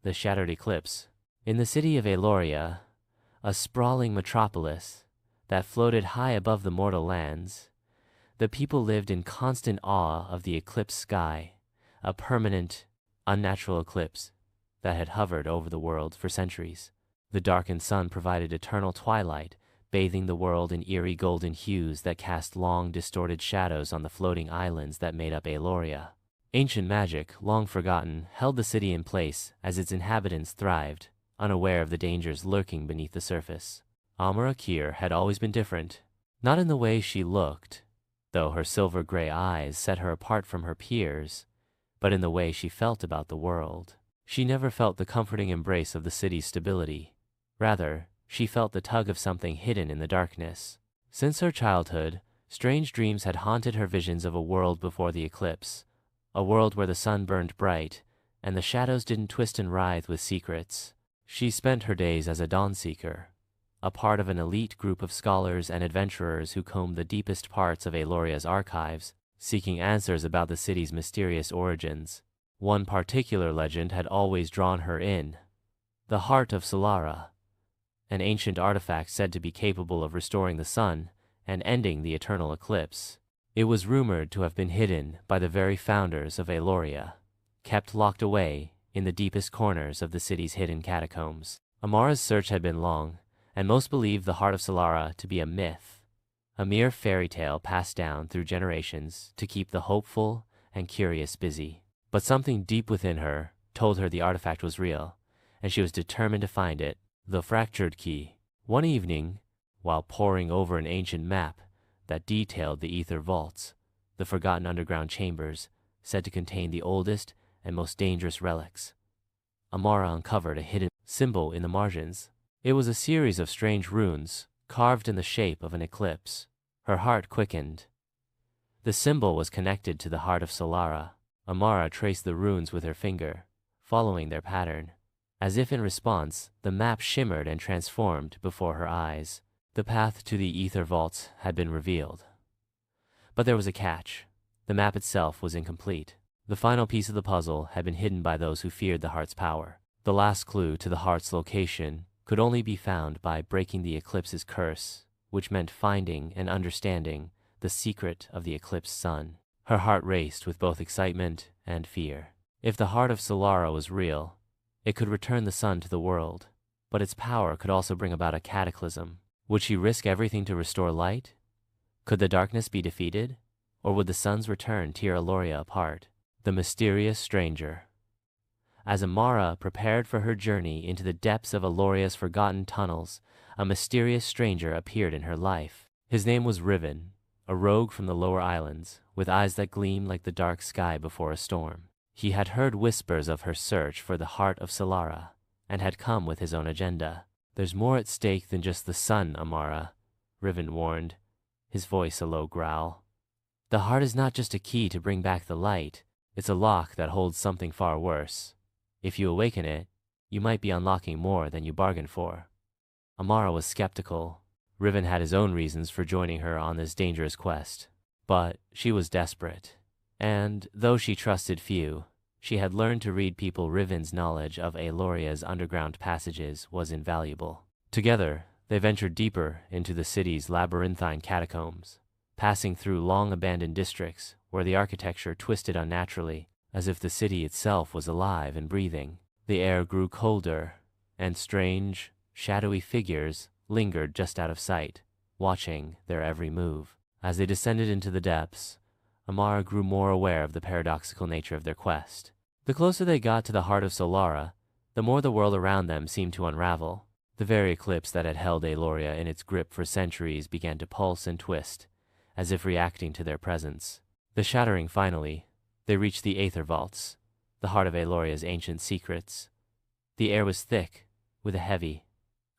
the Shattered Eclipse. In the city of Aloria, a sprawling metropolis that floated high above the mortal lands, the people lived in constant awe of the eclipse sky, a permanent, unnatural eclipse that had hovered over the world for centuries. The darkened sun provided eternal twilight, bathing the world in eerie golden hues that cast long, distorted shadows on the floating islands that made up Aloria. Ancient magic, long forgotten, held the city in place as its inhabitants thrived, unaware of the dangers lurking beneath the surface. Amara Kir had always been different, not in the way she looked, though her silver-gray eyes set her apart from her peers, but in the way she felt about the world. She never felt the comforting embrace of the city's stability. Rather, she felt the tug of something hidden in the darkness. Since her childhood, strange dreams had haunted her visions of a world before the eclipse, a world where the sun burned bright and the shadows didn't twist and writhe with secrets. She spent her days as a dawn seeker, a part of an elite group of scholars and adventurers who combed the deepest parts of Aloria's archives, seeking answers about the city's mysterious origins. One particular legend had always drawn her in: the Heart of Solara, an ancient artifact said to be capable of restoring the sun and ending the eternal eclipse. It was rumored to have been hidden by the very founders of Aloria, kept locked away in the deepest corners of the city's hidden catacombs. Amara's search had been long, and most believed the Heart of Solara to be a myth, a mere fairy tale passed down through generations to keep the hopeful and curious busy. But something deep within her told her the artifact was real, and she was determined to find it. The fractured key. One evening, while poring over an ancient map that detailed the ether vaults, the forgotten underground chambers said to contain the oldest and most dangerous relics, Amara uncovered a hidden symbol in the margins. It was a series of strange runes carved in the shape of an eclipse. Her heart quickened. The symbol was connected to the Heart of Solara. Amara traced the runes with her finger, following their pattern. As if in response, the map shimmered and transformed before her eyes. The path to the ether vaults had been revealed. But there was a catch. The map itself was incomplete. The final piece of the puzzle had been hidden by those who feared the heart's power. The last clue to the heart's location could only be found by breaking the eclipse's curse, which meant finding and understanding the secret of the eclipsed sun. Her heart raced with both excitement and fear. If the Heart of Solara was real, it could return the sun to the world, but its power could also bring about a cataclysm. Would she risk everything to restore light? Could the darkness be defeated? Or would the sun's return tear Aloria apart? The mysterious stranger. As Amara prepared for her journey into the depths of Aloria's forgotten tunnels, a mysterious stranger appeared in her life. His name was Riven, a rogue from the lower islands, with eyes that gleamed like the dark sky before a storm. He had heard whispers of her search for the Heart of Solara, and had come with his own agenda. "There's more at stake than just the sun, Amara," Riven warned, his voice a low growl. "The heart is not just a key to bring back the light, it's a lock that holds something far worse. If you awaken it, you might be unlocking more than you bargained for." Amara was skeptical. Riven had his own reasons for joining her on this dangerous quest. But she was desperate. And though she trusted few, she had learned to read people. Riven's knowledge of Aloria's underground passages was invaluable. Together, they ventured deeper into the city's labyrinthine catacombs, passing through long-abandoned districts where the architecture twisted unnaturally, as if the city itself was alive and breathing. The air grew colder, and strange, shadowy figures lingered just out of sight, watching their every move. As they descended into the depths, Amara grew more aware of the paradoxical nature of their quest. The closer they got to the Heart of Solara, the more the world around them seemed to unravel. The very eclipse that had held Aloria in its grip for centuries began to pulse and twist, as if reacting to their presence. The shattering finally, they reached the Aether Vaults, the heart of Aloria's ancient secrets. The air was thick, with a heavy,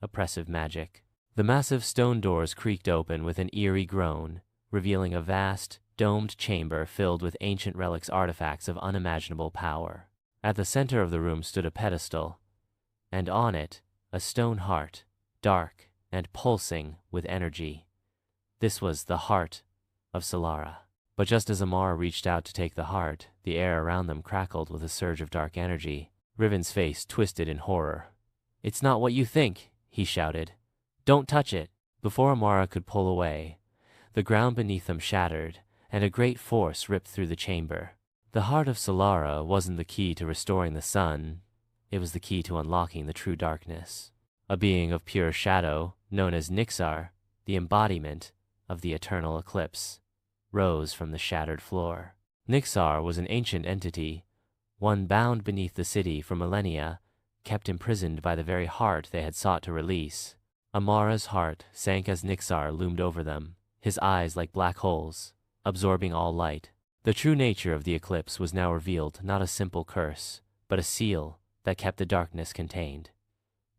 oppressive magic. The massive stone doors creaked open with an eerie groan, revealing a vast, domed chamber filled with ancient relics, artifacts of unimaginable power. At the center of the room stood a pedestal, and on it, a stone heart, dark and pulsing with energy. This was the Heart of Solara. But just as Amara reached out to take the heart, the air around them crackled with a surge of dark energy. Riven's face twisted in horror. "It's not what you think," he shouted. "Don't touch it." Before Amara could pull away, the ground beneath them shattered, and a great force ripped through the chamber. The heart of Solara wasn't the key to restoring the sun, it was the key to unlocking the true darkness. A being of pure shadow, known as Nixar, the embodiment of the eternal eclipse, rose from the shattered floor. Nixar was an ancient entity, one bound beneath the city for millennia, kept imprisoned by the very heart they had sought to release. Amara's heart sank as Nixar loomed over them, his eyes like black holes, absorbing all light. The true nature of the eclipse was now revealed, not a simple curse, but a seal that kept the darkness contained.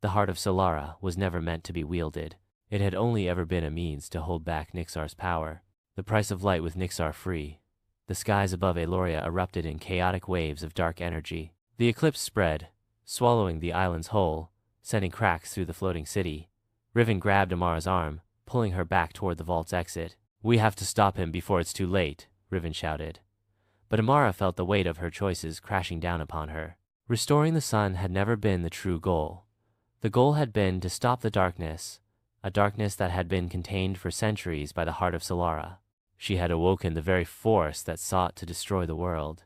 The heart of Solara was never meant to be wielded. It had only ever been a means to hold back Nixar's power. The price of light with Nixar free. The skies above Aloria erupted in chaotic waves of dark energy. The eclipse spread, swallowing the island's whole, sending cracks through the floating city. Riven grabbed Amara's arm, pulling her back toward the vault's exit. "We have to stop him before it's too late," Riven shouted. But Amara felt the weight of her choices crashing down upon her. Restoring the sun had never been the true goal. The goal had been to stop the darkness, a darkness that had been contained for centuries by the heart of Solara. She had awoken the very force that sought to destroy the world.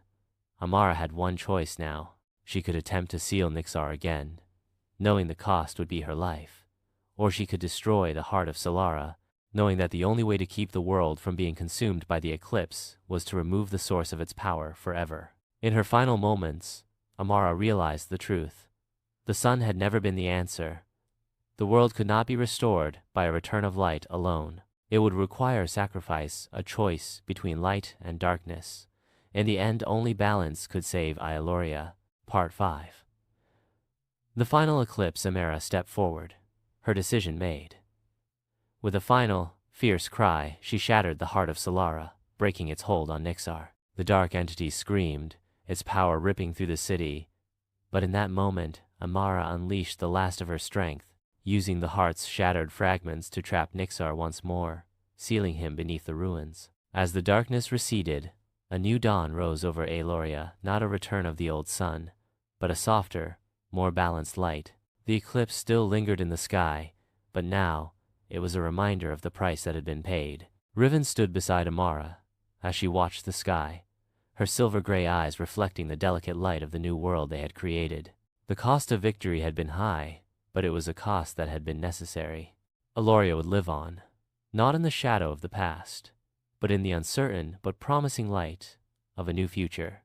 Amara had one choice now. She could attempt to seal Nixar again, knowing the cost would be her life. Or she could destroy the heart of Solara, knowing that the only way to keep the world from being consumed by the eclipse was to remove the source of its power forever. In her final moments, Amara realized the truth. The sun had never been the answer. The world could not be restored by a return of light alone. It would require sacrifice, a choice between light and darkness. In the end, only balance could save Aloria. Part 5. The final eclipse. Amara stepped forward, her decision made. With a final, fierce cry, she shattered the heart of Solara, breaking its hold on Nixar. The dark entity screamed, its power ripping through the city. But in that moment, Amara unleashed the last of her strength, using the heart's shattered fragments to trap Nixar once more, sealing him beneath the ruins. As the darkness receded, a new dawn rose over Aloria, not a return of the old sun, but a softer, more balanced light. The eclipse still lingered in the sky, but now it was a reminder of the price that had been paid. Riven stood beside Amara as she watched the sky, her silver-gray eyes reflecting the delicate light of the new world they had created. The cost of victory had been high, but it was a cost that had been necessary. Aloria would live on, not in the shadow of the past, but in the uncertain but promising light of a new future.